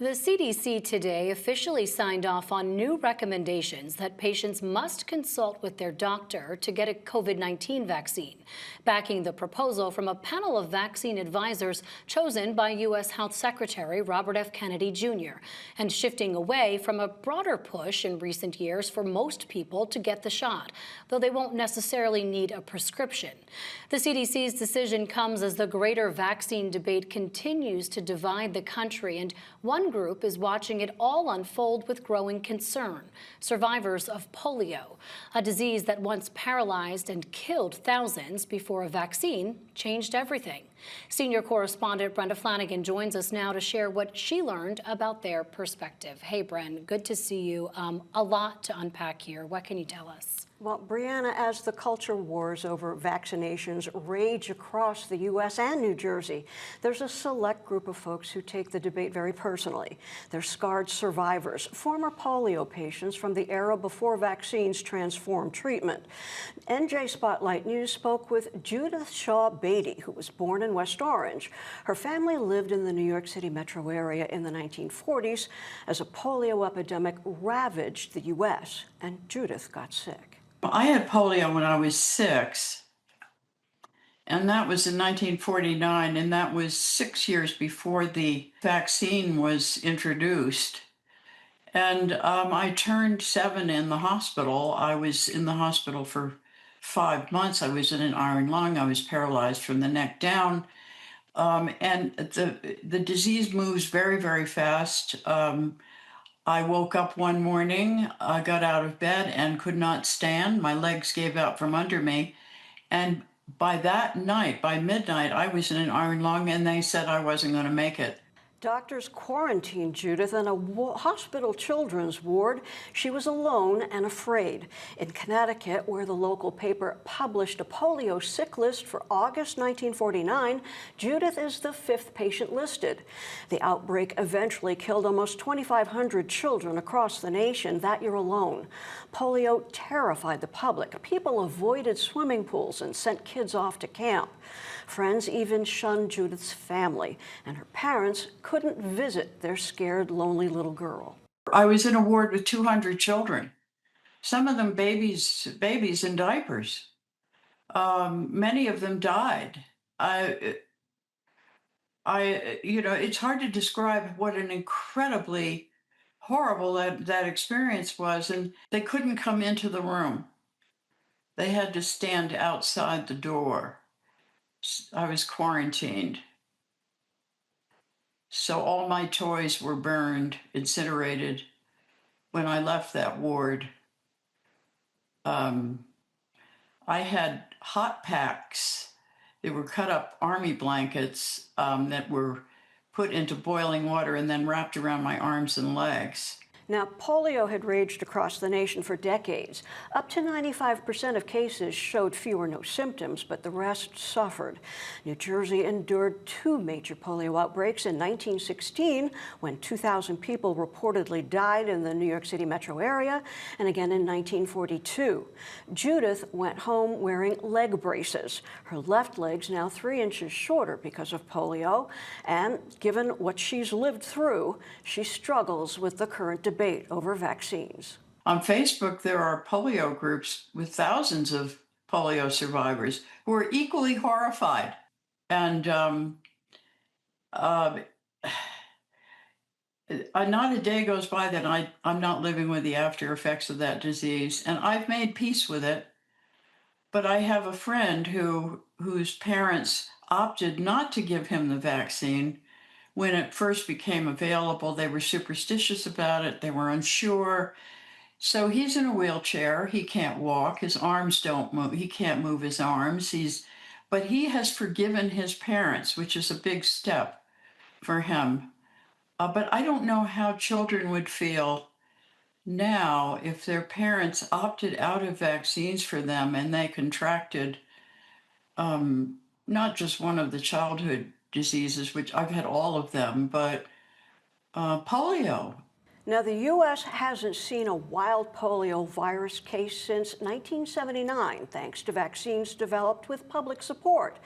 The CDC today officially signed off on new recommendations that patients must consult with their doctor to get a COVID-19 vaccine, backing the proposal from a panel of vaccine advisors chosen by U.S. Health Secretary Robert F. Kennedy Jr., and shifting away from a broader push in recent years for most people to get the shot, though they won't necessarily need a prescription. The CDC's decision comes as the greater vaccine debate continues to divide the country, and one group is watching it all unfold with growing concern: survivors of polio, a disease that once paralyzed and killed thousands before a vaccine changed everything. Senior correspondent Brenda Flanagan joins us now to share what she learned about their perspective. Hey, Bren, good to see you. A lot to unpack here. What can you tell us? Well, Brianna, as the culture wars over vaccinations rage across the U.S. and New Jersey, there's a select group of folks who take the debate very personally. They're scarred survivors, former polio patients from the era before vaccines transformed treatment. NJ Spotlight News spoke with Judith Shaw Beatty, who was born in West Orange. Her family lived in the New York City metro area in the 1940s as a polio epidemic ravaged the U.S., and Judith got sick. I had polio when I was 6, and that was in 1949, and that was 6 years before the vaccine was introduced. And I turned 7 in the hospital. I was in the hospital for 5 months. I was in an iron lung. I was paralyzed from the neck down. And the disease moves very, very fast. I woke up one morning, I got out of bed and could not stand. My legs gave out from under me. And by that night, by midnight, I was in an iron lung, and they said I wasn't going to make it. Doctors quarantined Judith in a hospital children's ward. She was alone and afraid. In Connecticut, where the local paper published a polio sick list for August 1949, Judith is the 5th patient listed. The outbreak eventually killed almost 2,500 children across the nation that year alone. Polio terrified the public. People avoided swimming pools and sent kids off to camp. Friends even shunned Judith's family, and her parents couldn't visit their scared, lonely little girl. I was in a ward with 200 children, some of them babies in diapers. Many of them died. It's hard to describe what an incredibly horrible that experience was, and they couldn't come into the room. They had to stand outside the door. I was quarantined. So all my toys were burned, incinerated when I left that ward. I had hot packs. They were cut up army blankets that were put into boiling water and then wrapped around my arms and legs. Now, polio had raged across the nation for decades. Up to 95% of cases showed few or no symptoms, but the rest suffered. New Jersey endured 2 major polio outbreaks in 1916, when 2,000 people reportedly died in the New York City metro area, and again in 1942. Judith went home wearing leg braces. Her left leg's now 3 inches shorter because of polio, and given what she's lived through, she struggles with the current debate over vaccines. On Facebook, there are polio groups with thousands of polio survivors who are equally horrified. And not a day goes by that I'm not living with the after effects of that disease. And I've made peace with it. But I have a friend whose parents opted not to give him the vaccine. When it first became available, they were superstitious about it. They were unsure. So he's in a wheelchair. He can't walk. His arms don't move. He can't move his arms. But he has forgiven his parents, which is a big step for him. But I don't know how children would feel now if their parents opted out of vaccines for them and they contracted not just one of the childhood diseases, which I've had all of them, but polio. Now, the U.S. hasn't seen a wild polio virus case since 1979, thanks to vaccines developed with public support.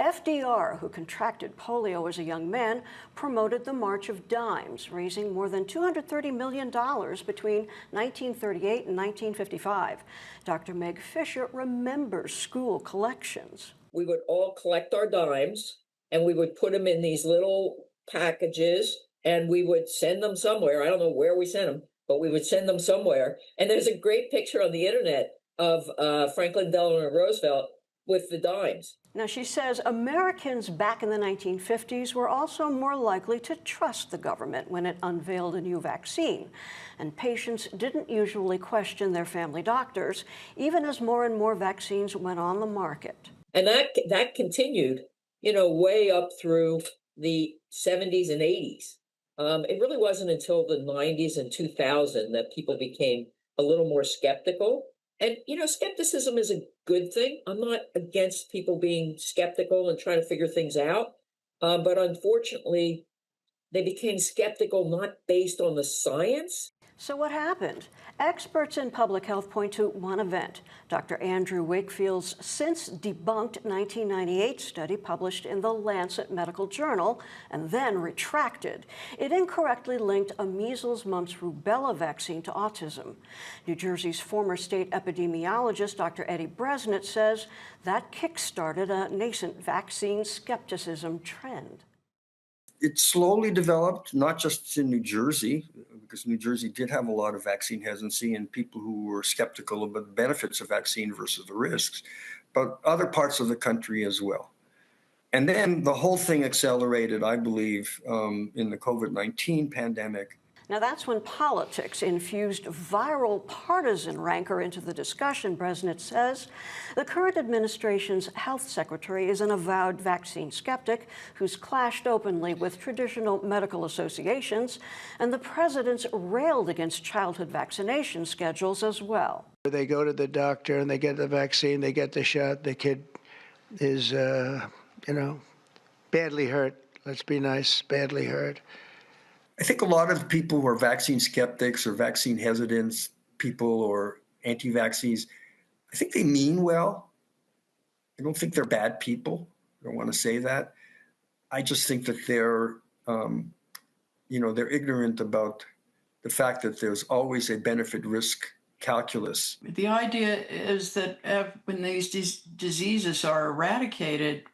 FDR, who contracted polio as a young man, promoted the March of Dimes, raising more than $230 million between 1938 and 1955. Dr. Meg Fisher remembers school collections. We would all collect our dimes, and we would put them in these little packages, and we would send them somewhere. I don't know where we sent them, but we would send them somewhere. And there's a great picture on the internet of Franklin Delano Roosevelt with the dimes. Now, she says Americans back in the 1950s were also more likely to trust the government when it unveiled a new vaccine. And patients didn't usually question their family doctors, even as more and more vaccines went on the market. And that continued, way up through the 70s and 80s. It really wasn't until the 90s and 2000 that people became a little more skeptical. And, skepticism is a good thing. I'm not against people being skeptical and trying to figure things out. But unfortunately, they became skeptical not based on the science. So what happened? Experts in public health point to one event, Dr. Andrew Wakefield's since debunked 1998 study published in the Lancet Medical Journal and then retracted. It incorrectly linked a measles, mumps, rubella vaccine to autism. New Jersey's former state epidemiologist, Dr. Eddie Bresnitz, says that kick-started a nascent vaccine skepticism trend. It slowly developed, not just in New Jersey, because New Jersey did have a lot of vaccine hesitancy and people who were skeptical about the benefits of vaccine versus the risks, but other parts of the country as well. And then the whole thing accelerated, I believe, in the COVID-19 pandemic. Now, that's when politics infused viral partisan rancor into the discussion, Bresnitz says. The current administration's health secretary is an avowed vaccine skeptic who's clashed openly with traditional medical associations, and the president's railed against childhood vaccination schedules as well. They go to the doctor and they get the vaccine, they get the shot, the kid is, badly hurt. Let's be nice, badly hurt. I think a lot of people who are vaccine skeptics or vaccine hesitant people or anti-vaccines, I think they mean well. I don't think they're bad people. I don't want to say that. I just think that they're ignorant about the fact that there's always a benefit-risk calculus. The idea is that when these diseases are eradicated,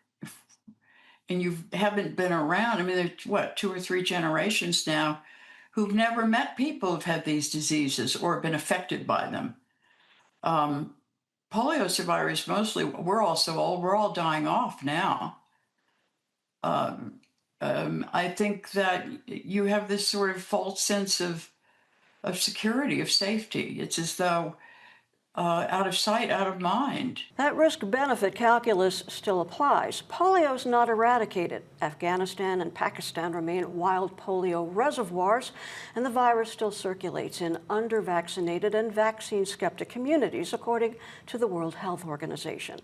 and you haven't been around, there's 2 or 3 generations now who've never met people who've had these diseases or been affected by them. Polio survivors mostly, we're all so old, we're all dying off now. I think that you have this sort of false sense of security, of safety. It's as though out of sight, out of mind. That risk-benefit calculus still applies. Polio's not eradicated. Afghanistan and Pakistan remain wild polio reservoirs, and the virus still circulates in under-vaccinated and vaccine-skeptic communities, according to the World Health Organization.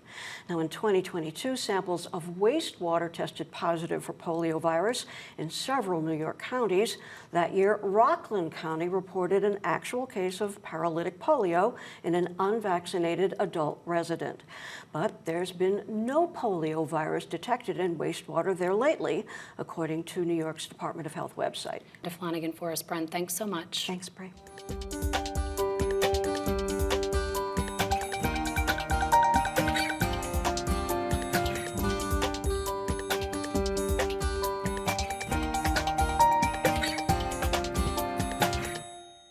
Now, in 2022, samples of wastewater tested positive for poliovirus in several New York counties. That year, Rockland County reported an actual case of paralytic polio in an unvaccinated adult resident. But there's been no polio virus detected in wastewater there lately, according to New York's Department of Health website. To Flanagan Forrest Brent, thanks so much. Thanks, Bray.